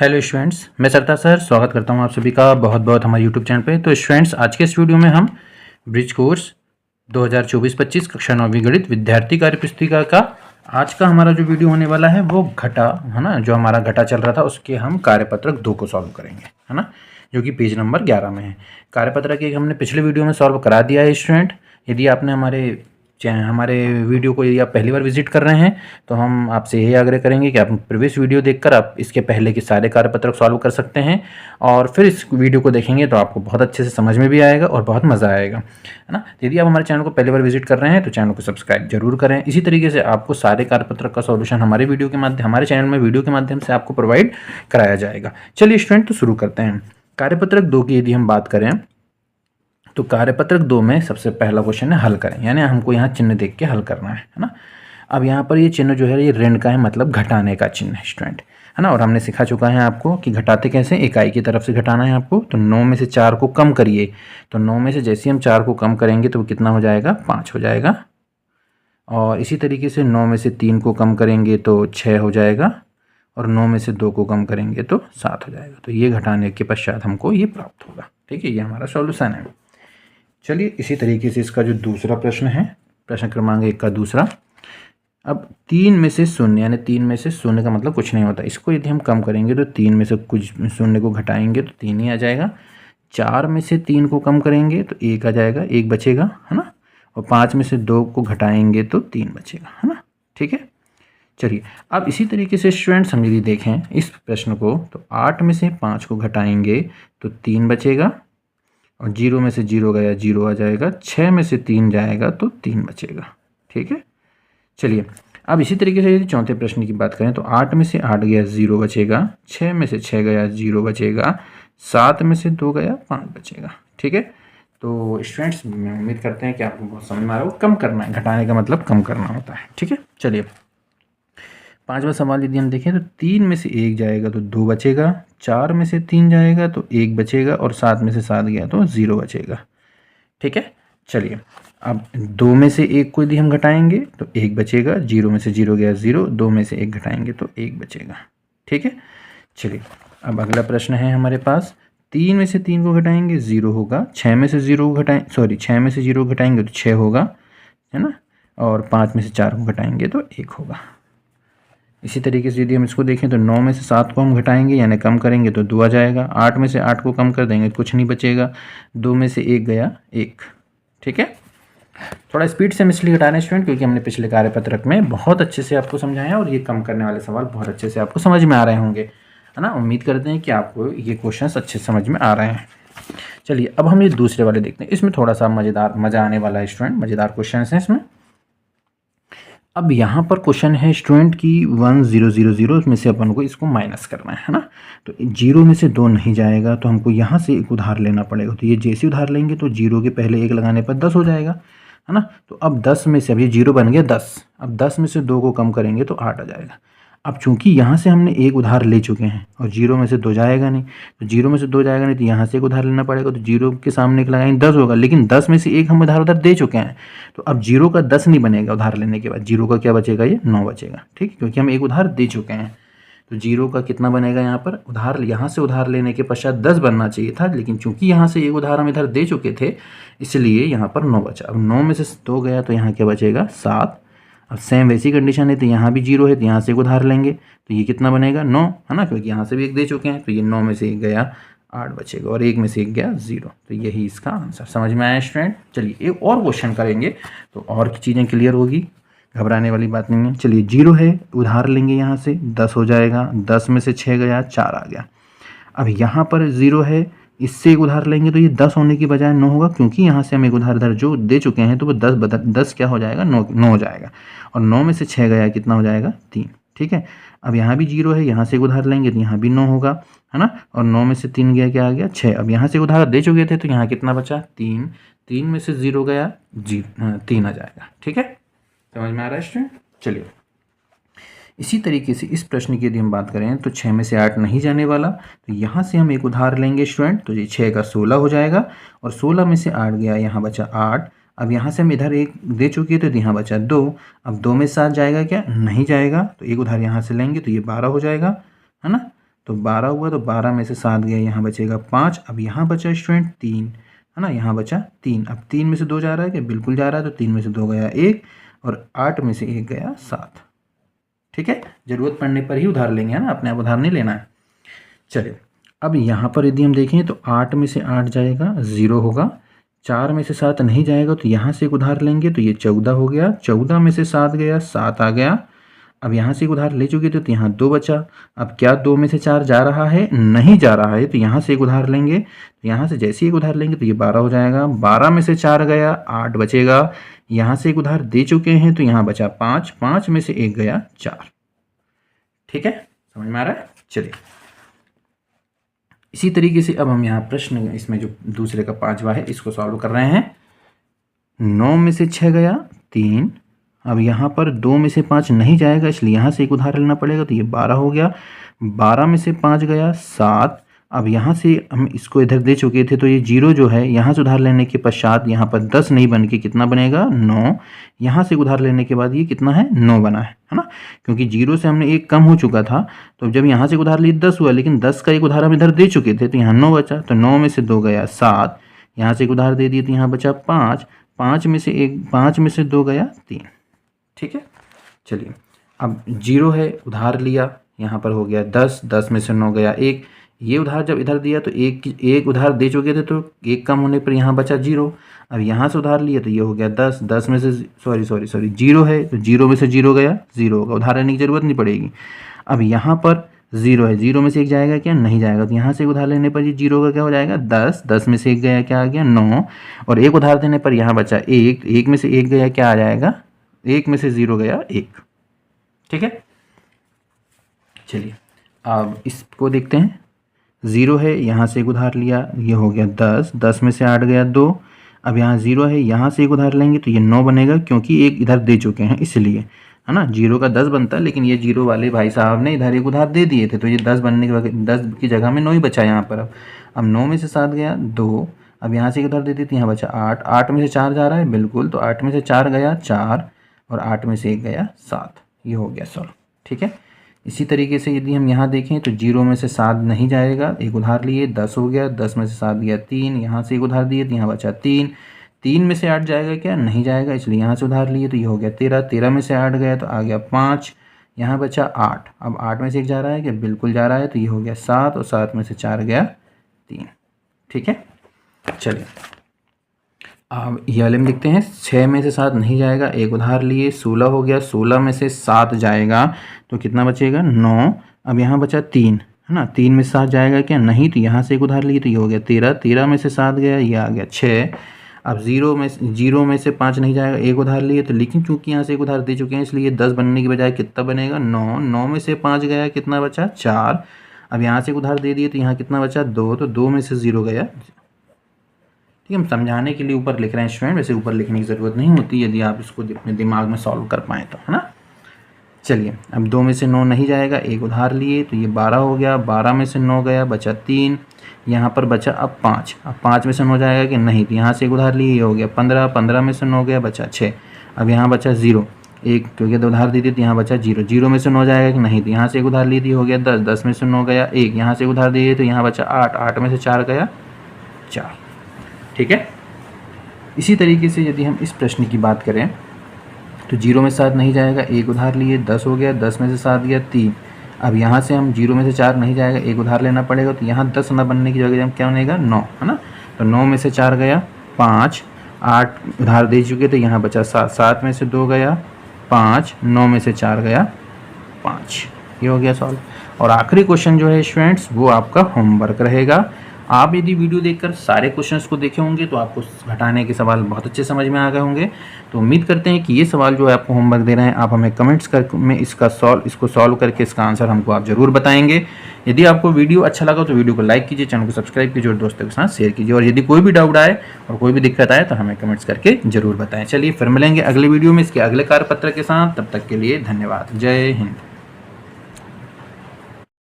Hello students, मैं सरता sir स्वागत करता हूं आप सभी का बहुत बहुत हमारे यूट्यूब चैनल पे। तो स्टूडेंट्स, आज के इस वीडियो में हम ब्रिज कोर्स 2024-25 कक्षा 9वीं गणित विद्यार्थी कार्य पुस्तिका का आज का हमारा जो वीडियो होने वाला है वो घटा है ना, जो हमारा घटा चल रहा था उसके हम कार्यपत्रक 2 को सॉल्व करेंगे, है ना, जो कि पेज नंबर 11 में है। कार्यपत्रक 1 हमने पिछले वीडियो में सॉल्व करा दिया है स्टूडेंट। यदि आपने हमारे वीडियो को यदि आप पहली बार विजिट कर रहे हैं तो हम आपसे यही आग्रह करेंगे कि आप प्रीवियस वीडियो देखकर आप इसके पहले के सारे कार्यपत्रक सॉल्व कर सकते हैं और फिर इस वीडियो को देखेंगे तो आपको बहुत अच्छे से समझ में भी आएगा और बहुत मज़ा आएगा, है ना। यदि आप हमारे चैनल को पहली बार विजिट कर रहे हैं तो चैनल को सब्सक्राइब जरूर करें। इसी तरीके से आपको सारे कार्यपत्रक का सॉल्यूशन हमारे चैनल में वीडियो के माध्यम से आपको प्रोवाइड कराया जाएगा। चलिए स्टूडेंट, तो शुरू करते हैं। कार्यपत्रक 2 की यदि हम बात करें तो कार्यपत्रक 2 में सबसे पहला क्वेश्चन है हल करें, यानी हमको यहाँ चिन्ह देख के हल करना है ना। अब यहाँ पर ये चिन्ह जो है ये ऋण का है, मतलब घटाने का चिन्ह है स्टूडेंट, है ना। और हमने सिखा चुका है आपको कि घटाते कैसे, इकाई की तरफ से घटाना है आपको। तो 9 में से 4 को कम करिए, तो 9 में से जैसे हम 4 को कम करेंगे तो कितना हो जाएगा, 5 हो जाएगा। और इसी तरीके से 9 में से 3 को कम करेंगे तो 6 हो जाएगा, और 9 में से 2 को कम करेंगे तो 7 हो जाएगा। तो ये घटाने के पश्चात हमको ये प्राप्त होगा। ठीक है, ये हमारा सॉल्यूशन है। चलिए इसी तरीके से इसका जो दूसरा प्रश्न है, प्रश्न क्रमांक 1 का दूसरा। अब 3 में से 0, यानी 3 में से 0 का मतलब कुछ नहीं होता, इसको यदि हम कम करेंगे तो 3 में से कुछ 0 को घटाएंगे तो 3 ही आ जाएगा। 4 में से 3 को कम करेंगे तो 1 आ जाएगा, 1 बचेगा, है ना। और 5 में से 2 को घटाएंगे तो 3 बचेगा, है ना। ठीक है, चलिए अब इसी तरीके से स्टूडेंट्स हम यदि देखें इस प्रश्न को तो 8 में से 5 को घटाएंगे तो 3 बचेगा, और 0 में से 0 गया 0 आ जाएगा। 6 में से 3 जाएगा तो 3 बचेगा। ठीक है, चलिए अब इसी तरीके से यदि चौथे प्रश्न की बात करें तो 8 में से 8 गया 0 बचेगा, 6 में से 6 गया 0 बचेगा, 7 में से 2 गया 5 बचेगा। ठीक है, तो स्टूडेंट्स मैं उम्मीद करते हैं कि आपको बहुत समझ में आ रहा हो। कम करना है, घटाने का मतलब कम करना होता है। ठीक है, चलिए 5वां सवाल यदि हम देखें तो 3 में से 1 जाएगा तो 2 बचेगा, 4 में से 3 जाएगा तो 1 बचेगा, और 7 में से 7 गया तो 0 बचेगा। ठीक है, चलिए अब 2 में से 1 को यदि हम घटाएंगे तो 1 बचेगा, 0 में से 0 गया 0, 2 में से 1 घटाएंगे तो 1 बचेगा। ठीक है, चलिए अब अगला प्रश्न है हमारे पास। 3 में से 3 को घटाएंगे 0 होगा, 6 में से 0 को 6 में से 0 घटाएंगे तो 6 होगा, है ना। और 5 में से 4 को घटाएंगे तो 1 होगा। इसी तरीके से यदि हम इसको देखें तो 9 में से 7 को हम घटाएंगे यानी कम करेंगे तो 2 आ जाएगा। 8 में से 8 को कम कर देंगे कुछ नहीं बचेगा, 2 में से 1 गया 1। ठीक है, थोड़ा स्पीड से हम इसलिए घटा रहे हैं स्टूडेंट क्योंकि हमने पिछले कार्यपत्रक में बहुत अच्छे से आपको समझाया और ये कम करने वाले सवाल बहुत अच्छे से आपको समझ में आ रहे होंगे, है ना। उम्मीद करते हैं कि आपको ये क्वेश्चन अच्छे से समझ में आ रहे हैं। चलिए अब हम ये दूसरे वाले देखते हैं, इसमें थोड़ा सा मज़ा आने वाला है स्टूडेंट, मज़ेदार क्वेश्चन हैं इसमें। अब यहाँ पर क्वेश्चन है स्टूडेंट की 1000 में से अपन को इसको माइनस करना है ना। तो 0 में से 2 नहीं जाएगा तो हमको यहाँ से एक उधार लेना पड़ेगा। तो ये जैसे उधार लेंगे तो 0 के पहले 1 लगाने पर 10 हो जाएगा, है ना। तो अब 10 में से, अब ये 0 बन गया 10, अब 10 में से 2 को कम करेंगे तो 8 आ जाएगा। अब चूंकि यहाँ से हमने एक उधार ले चुके हैं और 0 में से 2 जाएगा नहीं, तो 0 में से 2 जाएगा नहीं तो यहाँ से एक उधार लेना पड़ेगा। तो 0 के सामने एक लगाएंगे 10 होगा, लेकिन 10 में से एक हम उधार दे चुके हैं, तो अब 0 का 10 नहीं बनेगा उधार लेने के बाद। 0 का क्या बचेगा, ये 9 बचेगा। ठीक, क्योंकि हम एक उधार दे चुके हैं। तो 0 का कितना बनेगा यहाँ पर, उधार यहाँ से उधार लेने के पश्चात 10 बनना चाहिए था, लेकिन चूंकि यहाँ से एक उधार हम इधर दे चुके थे इसलिए यहाँ पर 9 बचा। अब 9 में से 2 गया तो यहाँ क्या बचेगा, 7। अब सेम वैसी कंडीशन है तो यहाँ भी 0 है तो यहाँ से एक उधार लेंगे तो ये कितना बनेगा, 9, है ना, क्योंकि यहाँ से भी एक दे चुके हैं। तो ये 9 में से 1 गया 8 बचेगा, और 1 में से 1 गया 0। तो यही इसका आंसर। समझ में आया स्टूडेंट। चलिए एक और क्वेश्चन करेंगे तो और की चीज़ें क्लियर होगी, घबराने वाली बात नहीं है। चलिए 0 है, उधार लेंगे यहाँ से 10 हो जाएगा, 10 में से 6 गया 4 आ गया। अब यहाँ पर 0 है, इससे एक उधार लेंगे तो ये 10 होने की बजाय 9 होगा, क्योंकि यहाँ से हम एक उधार इधर जो दे चुके हैं तो वो 10 क्या हो जाएगा, 9 हो जाएगा। और 9 में से 6 गया कितना हो जाएगा, 3। ठीक है, अब यहाँ भी 0 है, यहाँ से एक उधार लेंगे तो यहाँ भी 9 होगा, है ना। और 9 में से 3 गया क्या आ गया, 6। अब यहाँ से उधार दे चुके थे तो यहाँ कितना बचा, 3। 3 में से 0 गया 3 आ जाएगा। ठीक है, समझ में आ रहा है स्टूडेंट। चलिए इसी तरीके से इस प्रश्न की यदि हम बात करें तो 6 में से 8 नहीं जाने वाला, तो यहाँ से हम एक उधार लेंगे स्टूडेंट, तो ये 6 का 16 हो जाएगा, और 16 में से 8 गया, यहाँ बचा 8। अब यहाँ से हम इधर एक दे चुके हैं तो यहाँ बचा 2। अब 2 में 7 जाएगा क्या, नहीं जाएगा, तो एक उधार यहाँ से लेंगे तो ये 12 हो जाएगा, है ना। तो 12 हुआ, तो 12 में से 7 गया, यहाँ बचेगा 5। अब यहाँ बचा स्टूडेंट 3, है ना, यहाँ बचा 3। अब 3 में से 2 जा रहा है कि बिल्कुल जा रहा है, तो 3 में से 2 गया 1 और 8 में से 1 गया 7। ठीक है, जरूरत पड़ने पर ही उधार लेंगे, है ना, अपने आप उधार नहीं लेना है। चलिए अब यहाँ पर यदि हम देखें तो 8 में से 8 जाएगा 0 होगा, 4 में से 7 नहीं जाएगा तो यहाँ से एक उधार लेंगे तो ये 14 हो गया, 14 में से 7 गया 7 आ गया। अब यहाँ से एक उधार ले चुके थे तो यहाँ 2 बचा। अब क्या 2 में से 4 जा रहा है? नहीं जा रहा है, तो यहाँ से एक उधार लेंगे, तो यहाँ से जैसे एक उधार लेंगे तो ये 12 हो जाएगा, 12 में से 4 गया 8 बचेगा। यहाँ से एक उधार दे चुके हैं तो यहाँ बचा 5, 5 में से 1 गया 4। ठीक है, समझ में आ रहा है? चलिए इसी तरीके से अब हम यहाँ प्रश्न इसमें जो दूसरे का 5वां है इसको सॉल्व कर रहे हैं। 9 में से 6 गया 3। अब यहाँ पर 2 में से 5 नहीं जाएगा, इसलिए यहाँ से एक उधार लेना पड़ेगा, तो ये 12 हो गया। 12 में से 5 गया 7। अब यहाँ से हम इसको इधर दे चुके थे तो ये 0 जो है यहाँ से उधार लेने के पश्चात यहाँ पर 10 नहीं बन के कितना बनेगा? 9। यहाँ से उधार लेने के बाद ये कितना है? 9 बना है ना, क्योंकि 0 से हमने 1 कम हो चुका था, तो जब यहाँ से उधार लिए 10 हुआ, लेकिन 10 का एक उधार हम इधर दे चुके थे तो यहाँ 9 बचा, तो 9 में से 2 गया 7। यहाँ से एक उधार दे दिए तो यहाँ बचा 5, 5 में से 2 गया 3। ठीक है, चलिए अब 0 है, उधार लिया, यहाँ पर हो गया 10, 10 में से 9 गया 1। ये उधार जब इधर दिया तो एक उधार दे चुके थे तो 1 कम होने पर यहाँ बचा 0। अब यहाँ से उधार लिया तो ये हो गया 10, 10 में से सॉरी 0 है, तो 0 में से 0 गया 0 होगा, उधार लेने की ज़रूरत नहीं पड़ेगी। अब यहाँ पर 0 है, 0 में से 1 जाएगा क्या? नहीं जाएगा, तो यहाँ से उधार लेने पर ये 0 का क्या हो जाएगा? 10, 10 में से 1 गया क्या आ गया? 9। और एक उधार देने पर यहाँ बचा 1, 1 में से 1 गया क्या आ जाएगा? 1 में से 0 गया 1। ठीक है, चलिए अब इसको देखते हैं। 0 है, यहाँ से एक उधार लिया, ये हो गया 10, 10 में से 8 गया 2। अब यहाँ 0 है, यहाँ से एक उधार लेंगे तो ये 9 बनेगा, क्योंकि एक इधर दे चुके हैं इसलिए, है ना। 0 का 10 बनता है, लेकिन ये 0 वाले भाई साहब ने इधर एक उधार दे दिए थे तो ये 10 बनने के 10 की जगह में 9 ही बचा यहाँ पर। अब 9 में से 7 गया 2। अब यहाँ से एक उधार दे दी थी, यहाँ बचा 8, 8 में से 4 जा रहा है बिल्कुल, तो 8 में से 4 गया 4 और 8 में से 1 गया 7। ये हो गया सॉल्व। ठीक है, इसी तरीके से यदि हम यहाँ देखें तो 0 में से 7 नहीं जाएगा, एक उधार लिए 10 हो गया, 10 में से 7 गया 3। यहाँ से एक उधार दिए तो यहाँ बचा 3, 3 में से 8 जाएगा क्या? नहीं जाएगा, इसलिए यहाँ से उधार लिए तो ये हो गया 13, 13 में से 8 गया तो आ गया 5, यहाँ बचा 8। अब 8 में से 1 जा रहा है क्या? बिल्कुल जा रहा है, तो ये हो गया 7 और 7 में से 4 गया 3। ठीक है, चलिए अब ये वाले में देखते हैं। 6 में से 7 नहीं जाएगा, एक उधार लिए 16 हो गया, 16 में से 7 जाएगा तो कितना बचेगा? 9। अब यहाँ बचा 3, है ना, 3 में से 7 जाएगा क्या? नहीं, तो यहाँ से एक उधार लिए तो ये हो गया 13, 13 में से 7 गया, ये आ गया 6। अब 0 में से 5 नहीं जाएगा, एक उधार लिए तो, लेकिन चूंकि यहाँ से एक उधार दे चुके हैं इसलिए 10 बनने की बजाय कितना बनेगा? 9, 9 में से 5 गया, कितना बचा? 4। अब यहाँ से एक उधार दे दिए तो यहाँ कितना बचा? 2, तो 2 में से 0 गया। ठीक है, हम समझाने के लिए ऊपर लिख रहे हैं स्टूडेंट, वैसे ऊपर लिखने की ज़रूरत नहीं होती यदि आप इसको अपने दिमाग में सॉल्व कर पाएँ तो, है ना। चलिए अब 2 में से 9 नहीं जाएगा, एक उधार लिए तो ये 12 हो गया, 12 में से 9 गया, बचा 3। यहाँ पर बचा अब 5, अब 5 में से 9 जाएगा कि नहीं, तो यहाँ से एक उधार लिए, ये हो गया 15, 15 में से 9 गया, बचा 6। अब यहाँ बचा 0, एक क्योंकि तो उधार दी थी तो यहाँ बचा 0, 0 में से 9 जाएगा कि नहीं, तो यहाँ से एक उधार ली थी, हो गया 10, 10 में से 9 गया 1, यहाँ से उधार दिए तो यहाँ बचा 8, 8 में से 4 गया 4। ठीक है, इसी तरीके से यदि हम इस प्रश्न की बात करें तो 0 में से 7 नहीं जाएगा, एक उधार लिए 10 हो गया, 10 में से 7 गया 3। अब यहाँ से हम 0 में से 4 नहीं जाएगा, एक उधार लेना पड़ेगा, तो यहाँ 10 ना बनने की जगह हम क्या बनेगा? 9, है ना। तो 9 में से 4 गया 5, 8 उधार दे चुके तो यहाँ बचा 7, 7 में से 2 गया 5, 9 में से 4 गया 5। ये हो गया सॉल्व। और आखिरी क्वेश्चन जो है स्टूडेंट्स वो आपका होमवर्क रहेगा। आप यदि वीडियो देखकर सारे क्वेश्चंस को देखे होंगे तो आपको घटाने के सवाल बहुत अच्छे समझ में आ गए होंगे। तो उम्मीद करते हैं कि ये सवाल जो है आपको होमवर्क दे रहे हैं, आप हमें कमेंट्स कर में इसको सॉल्व करके इसका आंसर हमको आप ज़रूर बताएंगे। यदि आपको वीडियो अच्छा लगा तो वीडियो को लाइक कीजिए, चैनल को सब्सक्राइब कीजिए और दोस्तों के साथ शेयर कीजिए। और यदि कोई भी डाउट आए और कोई भी दिक्कत आए तो हमें कमेंट्स करके ज़रूर बताएँ। चलिए फिर मिलेंगे अगले वीडियो में इसके अगले कार्यपत्र के साथ, तब तक के लिए धन्यवाद। जय हिंद।